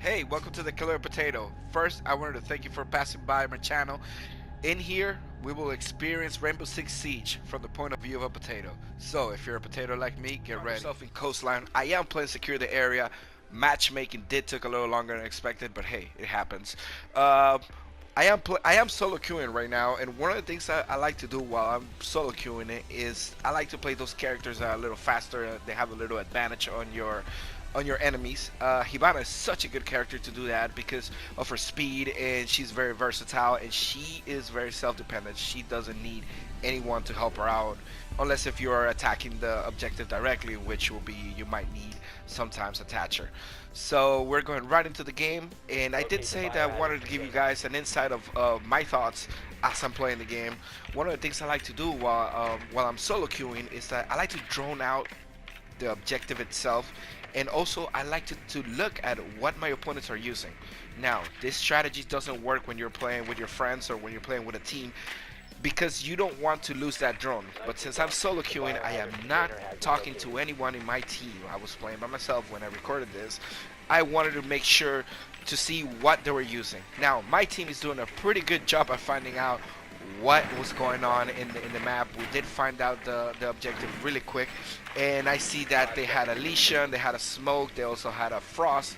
Hey, welcome to the Killer Potato. First, I wanted to thank you for passing by my channel. In here, we will experience Rainbow Six Siege from the point of view of a potato. So, if you're a potato like me, get ready. Yourself in Coastline. I am playing Secure the Area. Matchmaking did took a little longer than expected, but hey, it happens. Uh, I am solo queuing right now, and one of the things I like to do while I'm solo queuing it is I like to play those characters that are a little faster. They have a little advantage on your enemies. Hibana is such a good character to do that because of her speed, and she's very versatile, and she is very self-dependent. She doesn't need anyone to help her out, unless if you are attacking the objective directly, which will be you might need sometimes a Thatcher. So we're going right into the game, and I did say that I wanted to give you guys an insight of my thoughts as I'm playing the game. One of the things I like to do while I'm solo queuing is that I like to drone out the objective itself, and also I like to look at what my opponents are using. Now, this strategy doesn't work when you're playing with your friends or when you're playing with a team because you don't want to lose that drone. But since I'm solo queuing, I am not talking to anyone in my team. I was playing by myself when I recorded this. I wanted to make sure to see what they were using. Now, my team is doing a pretty good job of finding out what was going on in the map. We did find out the objective really quick, and I see that they had a Lesion, they had a Smoke, they also had a Frost,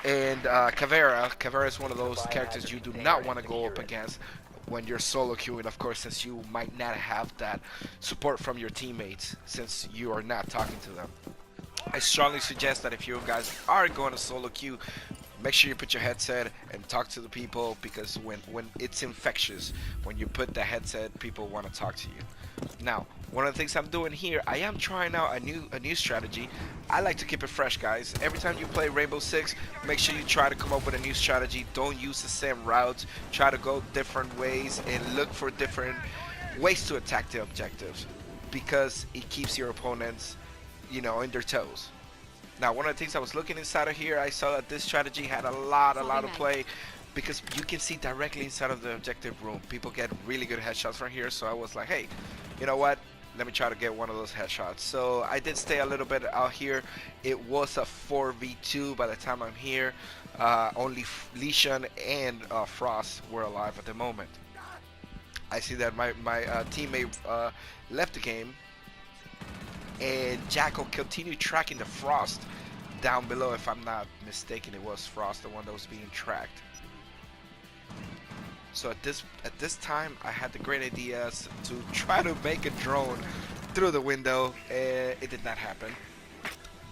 and Caveira. Caveira is one of those characters you do not want to go up against when you're solo queuing, of course, since you might not have that support from your teammates since you are not talking to them. I strongly suggest that if you guys are going to solo queue, make sure you put your headset and talk to the people, because when it's infectious, when you put the headset, people want to talk to you. Now, one of the things I'm doing here, I am trying out a new strategy. I like to keep it fresh, guys. Every time you play Rainbow Six, make sure you try to come up with a new strategy. Don't use the same routes. Try to go different ways and look for different ways to attack the objectives, because it keeps your opponents, in their toes. Now, one of the things I was looking inside of here, I saw that this strategy had a lot of play, because you can see directly inside of the objective room. People get really good headshots from here, so I was like, hey, you know what? Let me try to get one of those headshots. So I did stay a little bit out here. It was a 4v2 by the time I'm here. Only Lesion and Frost were alive at the moment. I see that my teammate left the game, and Jackal continued tracking the Frost down below. If I'm not mistaken, it was Frost, the one that was being tracked. So at this time, I had the great ideas to try to make a drone through the window. It did not happen.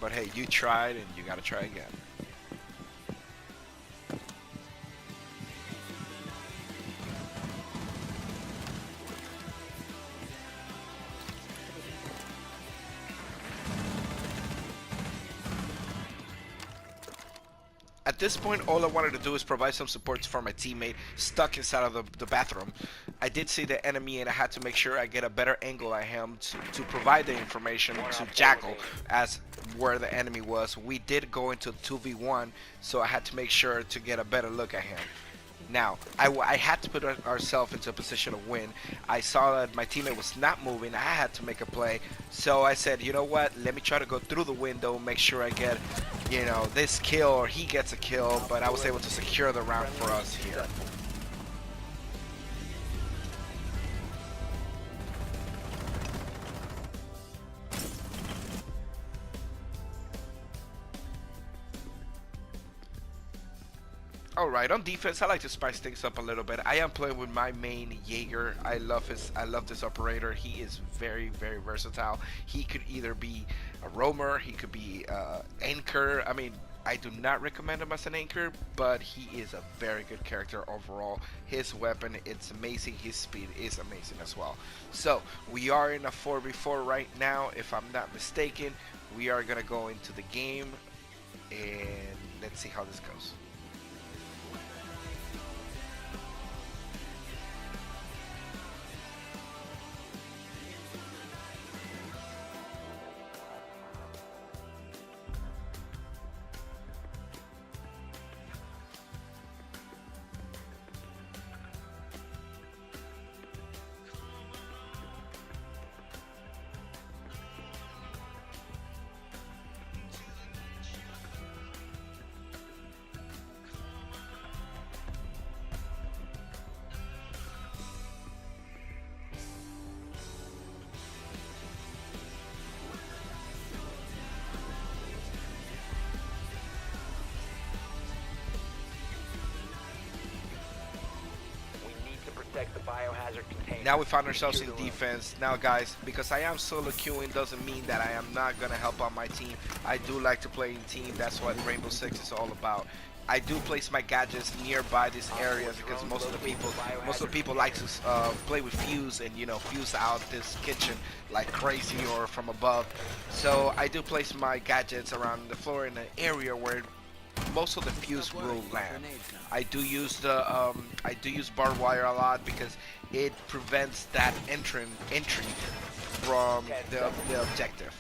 But hey, you tried, and you gotta try again. At this point, all I wanted to do is provide some support for my teammate stuck inside of the bathroom. I did see the enemy, and I had to make sure I get a better angle at him to provide the information to Jackal as where the enemy was. We did go into 2v1, so I had to make sure to get a better look at him. Now, I had to put ourselves into a position of win. I saw that my teammate was not moving. I had to make a play. So I said, you know what? Let me try to go through the window, make sure I get, this kill, or he gets a kill. But I was able to secure the round for us here. Alright, on defense, I like to spice things up a little bit. I am playing with my main Jaeger. I love this operator. He is very, very versatile. He could either be a roamer, he could be anchor. I mean, I do not recommend him as an anchor, but he is a very good character overall. His weapon, it's amazing. His speed is amazing as well. So, we are in a 4v4 right now, if I'm not mistaken. We are going to go into the game, and let's see how this goes. Protect the biohazard container. Now we find ourselves in defense. Now guys, because I am solo queuing doesn't mean that I am not gonna help out my team. I do like to play in team. That's what Rainbow Six is all about. I do place my gadgets nearby these areas because most of the people like to play with fuse and fuse out this kitchen like crazy or from above. So I do place my gadgets around the floor in an area where most of the fuse will land. I do use barbed wire a lot because it prevents that entry from the objective.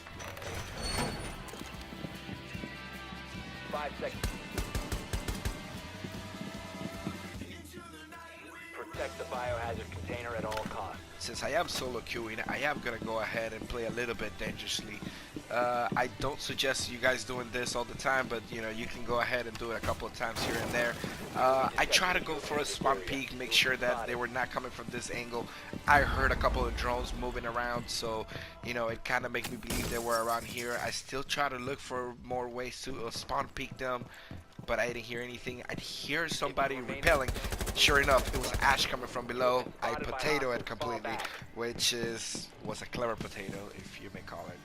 5 seconds. Protect the biohazard container at all costs. Since I am solo queuing, I am gonna go ahead and play a little bit dangerously. I don't suggest you guys doing this all the time, but you can go ahead and do it a couple of times here and there. I try to go for a spawn peek, make sure that they were not coming from this angle. I heard a couple of drones moving around, so it kind of makes me believe they were around here. I still try to look for more ways to spawn peek them, but I didn't hear anything. I'd hear somebody repelling. Sure enough, it was Ash coming from below. I potato it completely, which was a clever potato, if you may call it.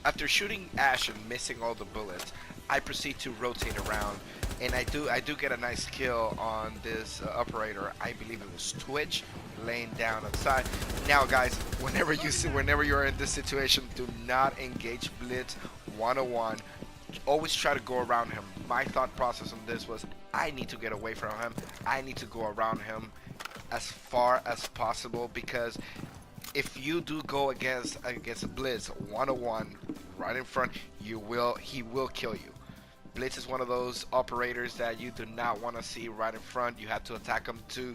After shooting Ash and missing all the bullets, I proceed to rotate around, and I do get a nice kill on this operator. I believe it was Twitch laying down outside. Now, guys, whenever you're in this situation, do not engage Blitz 101. Always try to go around him. My thought process on this was, I need to get away from him. I need to go around him as far as possible, because if you do go against Blitz 101 right in front, he will kill you. Blitz is one of those operators that you do not want to see right in front. You have to attack him to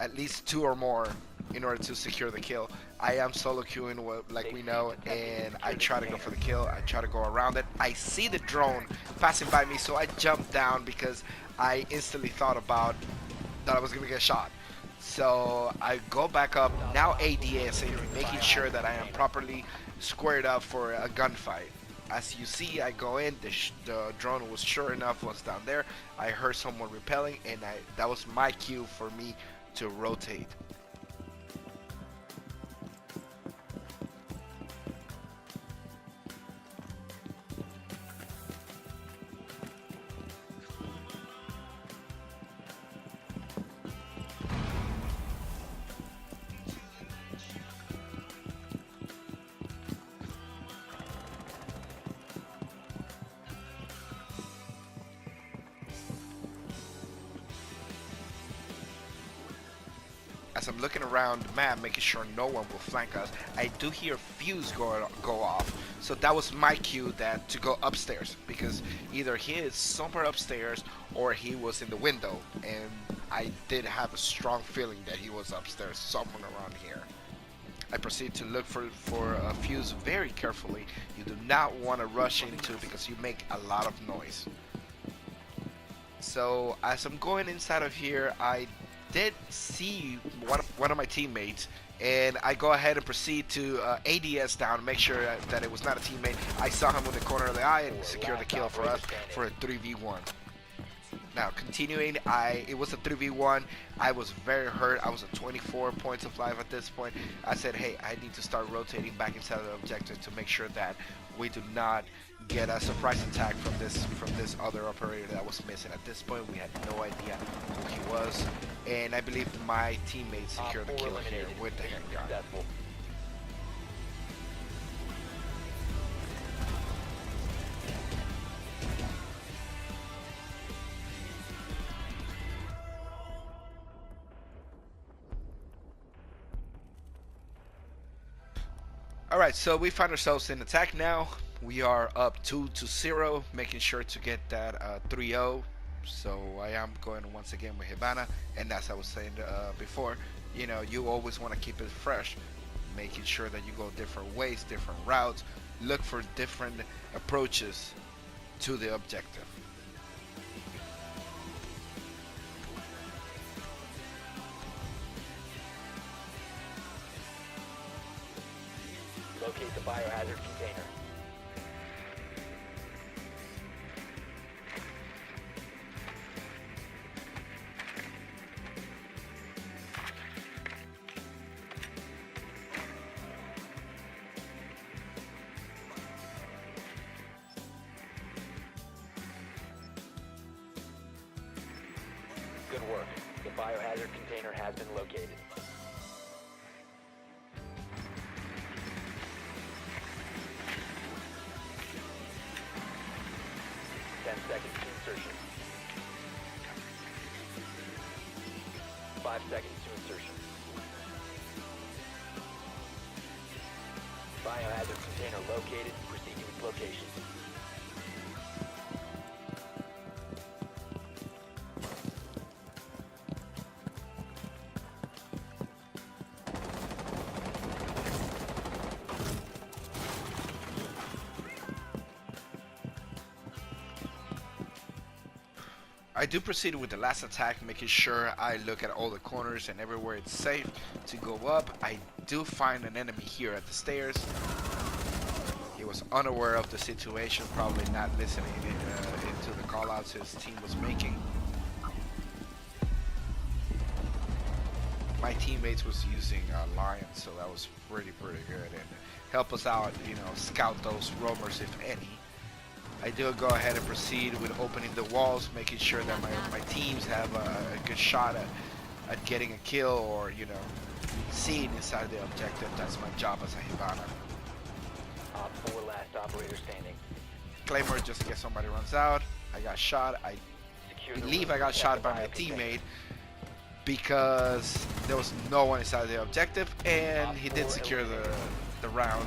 at least 2 or more in order to secure the kill. I am solo queuing, like we know, and I try to go for the kill. I try to go around it. I see the drone passing by me, so I jump down because I instantly thought that I was gonna get shot. So I go back up, now ADSing, making sure that I am properly squared up for a gunfight. As you see, I go in, the drone was sure enough was down there. I heard someone repelling, and that was my cue for me to rotate. As I'm looking around the map, making sure no one will flank us, I do hear fuse go off. So that was my cue to go upstairs, because either he is somewhere upstairs or he was in the window, and I did have a strong feeling that he was upstairs, somewhere around here. I proceed to look for a fuse very carefully. You do not want to rush into, because you make a lot of noise. So as I'm going inside of here, I did see one of my teammates, and I go ahead and proceed to ADS down, make sure that it was not a teammate. I saw him in the corner of the eye and secure the kill for us for a 3v1. Now continuing, it was a 3v1. I was very hurt. I was at 24 points of life at this point. I said, hey, I need to start rotating back inside of the objective to make sure that we do not get a surprise attack from this other operator that was missing. At this point, we had no idea who he was, and I believe my teammates secured the kill here with the handgun. Alright, so we find ourselves in attack now. We are up 2-0, making sure to get that 3-0. So I am going once again with Hibana, and as I was saying before, you always want to keep it fresh, making sure that you go different ways, different routes, look for different approaches to the objective. Locate the biohazard container. Good work. The biohazard container has been located. 10 seconds to insertion. 5 seconds to insertion. Biohazard container located. Proceed to its location. I do proceed with the last attack, making sure I look at all the corners and everywhere it's safe to go up. I do find an enemy here at the stairs. He was unaware of the situation, probably not listening into the callouts his team was making. My teammates was using Lion, so that was pretty good, and help us out, you know, scout those roamers if any. I do go ahead and proceed with opening the walls, making sure that my teams have a good shot at getting a kill, or, you know, seeing inside the objective. That's my job as a Hibana. Op 4 last operator standing. Claymore, just in case somebody runs out. I got shot. I believe I got shot by my teammate because there was no one inside the objective, and he did secure the round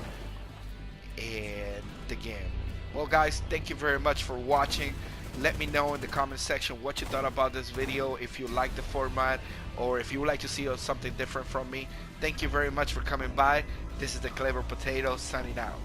and the game. Well guys, thank you very much for watching. Let me know in the comment section what you thought about this video, if you like the format, or if you would like to see something different from me. Thank you very much for coming by. This is the Clever Potato signing out.